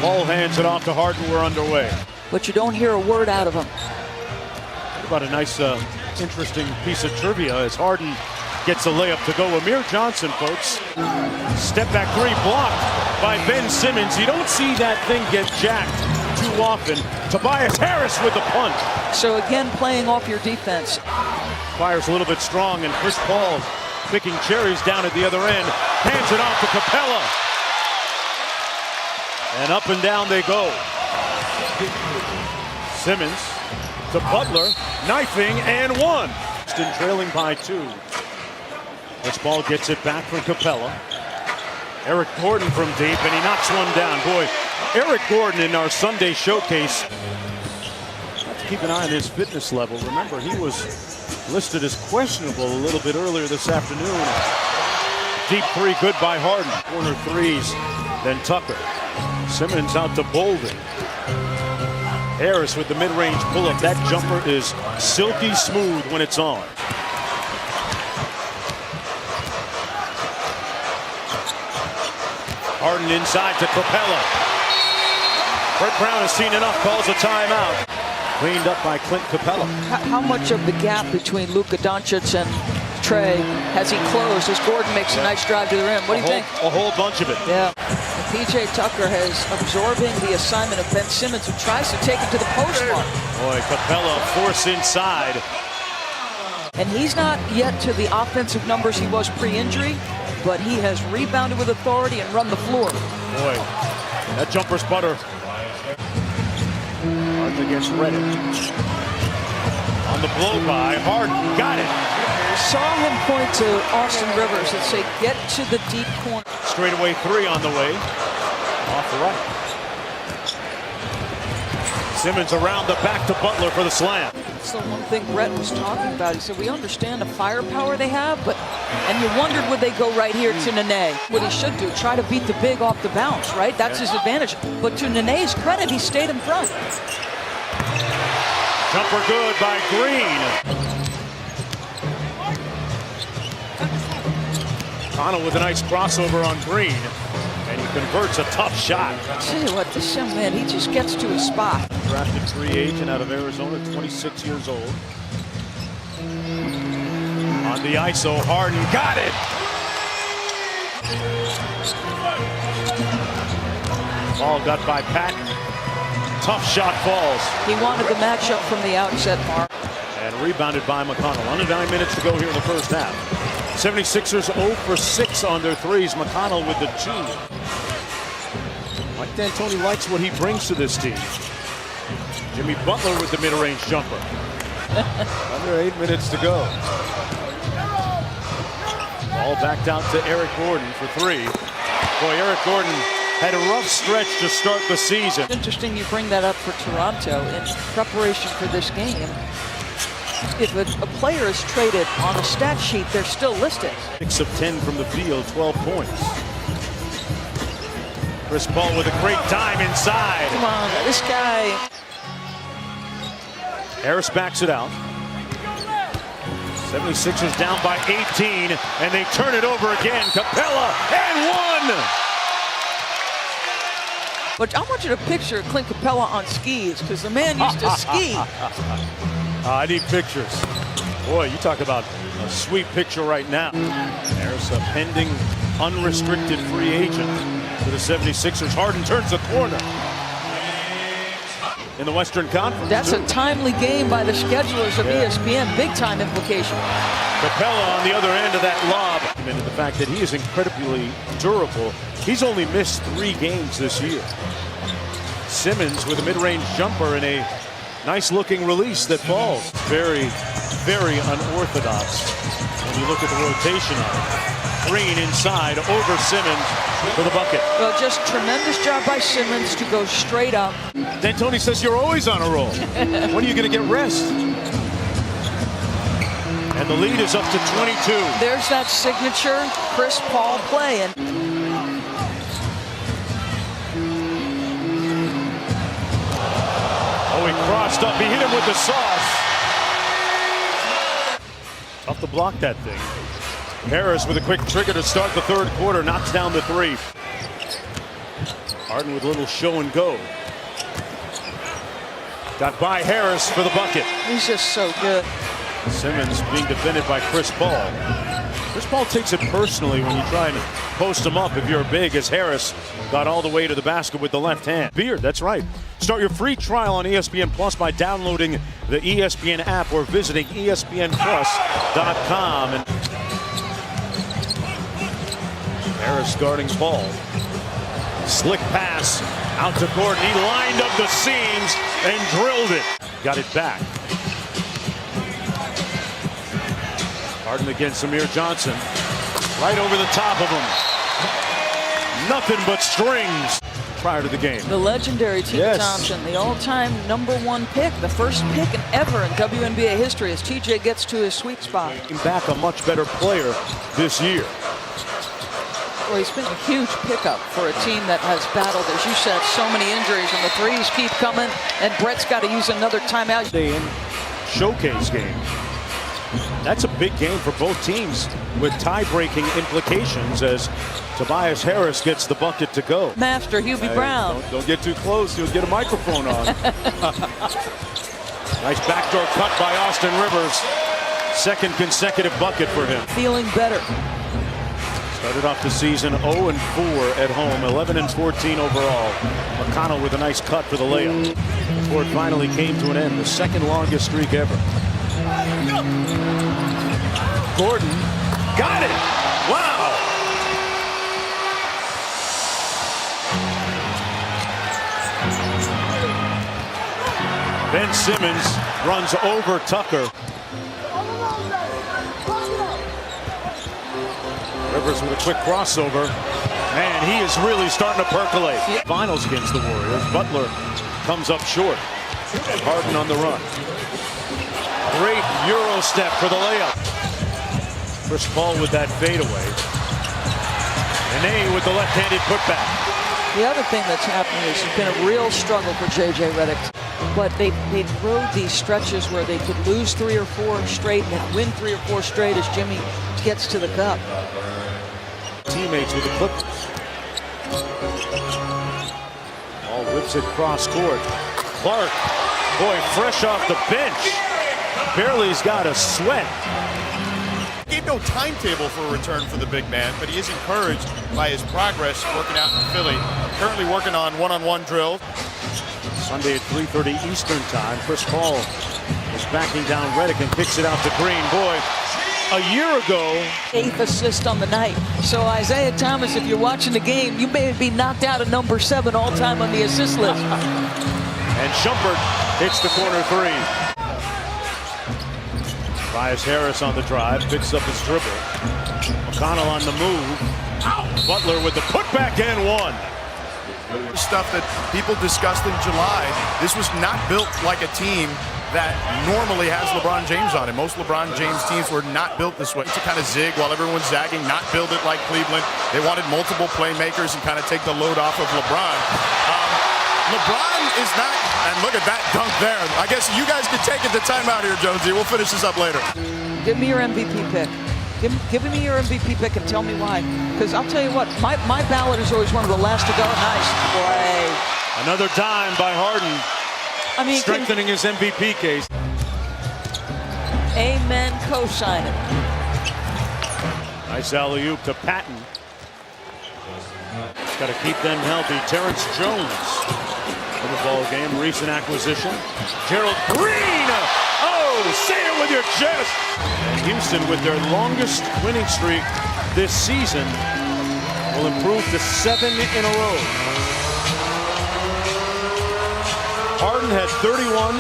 Paul hands it off to Harden. We're underway. But you don't hear a word out of him. What about a nice, interesting piece of trivia as Harden gets a layup to go. Amir Johnson, folks. Step back three blocked by Ben Simmons. You don't see that thing get jacked too often. Tobias Harris with the punt. So again, playing off your defense. Fires a little bit strong, and Chris Paul picking cherries down at the other end. Hands it off to Capella. And up and down they go. Simmons to Butler, knifing and one. Houston trailing by 2. Chris Paul gets it back from Capella. Eric Gordon from deep, and he knocks one down. Boy, Eric Gordon in our Sunday showcase. Have to keep an eye on his fitness level. Remember, he was listed as questionable a little bit earlier this afternoon. Deep three, good by Harden. Corner threes, then Tucker. Simmons out to Bolden. Harris with the mid-range pull-up. That jumper is silky smooth when it's on. Harden inside to Capella. Brett Brown has seen enough, calls a timeout. Cleaned up by Clint Capella. How much of the gap between Luka Doncic and Trey has he closed as Gordon makes a nice drive to the rim? What do you think? A whole bunch of it. Yeah. P.J. Tucker has absorbing the assignment of Ben Simmons, who tries to take it to the post mark. Boy, Capella force inside. And he's not yet to the offensive numbers he was pre-injury, but he has rebounded with authority and run the floor. Boy, that jumper's butter. Harden against Reddick. On the blow by, Harden got it. Saw him point to Austin Rivers and say, get to the deep corner. Straightaway three on the way. Off the right. Simmons around the back to Butler for the slam. That's the one thing Brett was talking about. He said, we understand the firepower they have, and you wondered would they go right here to Nene. What he should do, try to beat the big off the bounce, right? That's his advantage. But to Nene's credit, he stayed in front. Jumper good by Green. Connell with a nice crossover on Green, and he converts a tough shot. I'll tell you what, this young man, he just gets to his spot. Drafted free agent out of Arizona, 26 years old. On the ISO, Harden got it. Ball got by Patton. Tough shot falls. He wanted the matchup from the outset, Mark. And rebounded by McConnell. Under 9 minutes to go here in the first half. 76ers 0 for 6 on their threes. McConnell with the 2. Mike D'Antoni likes what he brings to this team. Jimmy Butler with the mid-range jumper. Under 8 minutes to go. Ball backed out to Eric Gordon for 3. Boy, Eric Gordon had a rough stretch to start the season. Interesting you bring that up for Toronto in preparation for this game. If a player is traded on a stat sheet, they're still listed. 6 of 10 from the field, 12 points. Chris Paul with a great time inside. Come on, this guy. Harris backs it out. 76ers down by 18, and they turn it over again. Capella and one. But I want you to picture Clint Capella on skis, because the man used to ski. I need pictures. Boy, you talk about a sweet picture right now. There's a pending unrestricted free agent for the 76ers. Harden turns the corner in the Western Conference. That's a timely game by the schedulers of ESPN. Big time implication. Capella on the other end of that lob. And the fact that he is incredibly durable. He's only missed 3 games this year. Simmons with a mid-range jumper and a nice-looking release that falls. Very, very unorthodox when you look at the rotation on it. Green inside over Simmons for the bucket. Well, just tremendous job by Simmons to go straight up. D'Antoni says you're always on a roll. When are you going to get rest? And the lead is up to 22. There's that signature Chris Paul play. And oh, he crossed up. He hit him with the sauce. Tough to block that thing. Harris with a quick trigger to start the third quarter. Knocks down the 3. Harden with a little show and go. Got by Harris for the bucket. He's just so good. Simmons being defended by Chris Paul. Chris Paul takes it personally when you try and post him up if you're big, as Harris got all the way to the basket with the left hand. Beard, that's right. Start your free trial on ESPN Plus by downloading the ESPN app or visiting ESPNplus.com. And Harris guarding Paul. Slick pass out to Gordon. He lined up the seams and drilled it. Got it back. Harden against Amir Johnson. Right over the top of him. Nothing but strings prior to the game. The legendary T.J. Thompson, the all-time #1 pick, the first pick ever in WNBA history as T.J. gets to his sweet spot. Back a much better player this year. Well, he's been a huge pickup for a team that has battled, as you said, so many injuries, and the threes keep coming, and Brett's got to use another timeout. Showcase game. That's a big game for both teams with tie-breaking implications as Tobias Harris gets the bucket to go. Master Hubie Brown. Don't get too close. You'll get a microphone on. Nice backdoor cut by Austin Rivers. Second consecutive bucket for him. Feeling better. Started off the season 0-4 at home, 11-14 overall. McConnell with a nice cut for the layup before it finally came to an end. The second longest streak ever. Gordon got it. Wow. Ben Simmons runs over Tucker. Rivers with a quick crossover, and he is really starting to percolate. Finals against the Warriors. Butler comes up short. Harden on the run. Great Euro step for the layup. Chris Paul with that fadeaway. Nene with the left-handed putback. The other thing that's happening is it's been a real struggle for J.J. Redick. But they rode these stretches where they could lose 3 or 4 straight and then win 3 or 4 straight as Jimmy gets to the cup. Teammates with the Clippers. All whips it cross court. Clark, boy, fresh off the bench. Barely's got a sweat. Gave no timetable for a return for the big man, but he is encouraged by his progress working out in Philly. Currently working on one-on-one drills. Sunday at 3:30 Eastern time. Chris Paul is backing down Redick and kicks it out to Green. Boy, a year ago, 8th assist on the night. So Isaiah Thomas, if you're watching the game, you may be knocked out of number 7 all-time on the assist list. And Shumpert hits the corner 3. Tobias Harris on the drive, picks up his dribble. McConnell on the move. Butler with the putback and one. Stuff that people discussed in July. This was not built like a team that normally has LeBron James on it. Most LeBron James teams were not built this way. To kind of zig while everyone's zagging, not build it like Cleveland. They wanted multiple playmakers and kind of take the load off of LeBron. LeBron is not, and look at that dunk there. I guess you guys could take it to timeout here, Jonesy. We'll finish this up later. Give me your MVP pick. Give me your MVP pick and tell me why. Because I'll tell you what, my ballot is always one of the last to go. Nice play. Another dime by Harden. I mean, strengthening his MVP case. Amen, co-sign it. Nice alley-oop to Patton. Got to keep them healthy. Terrence Jones in the ball game. Recent acquisition. Gerald Green. Oh, say it with your chest. And Houston, with their longest winning streak this season, will improve to 7 in a row. Harden had 31.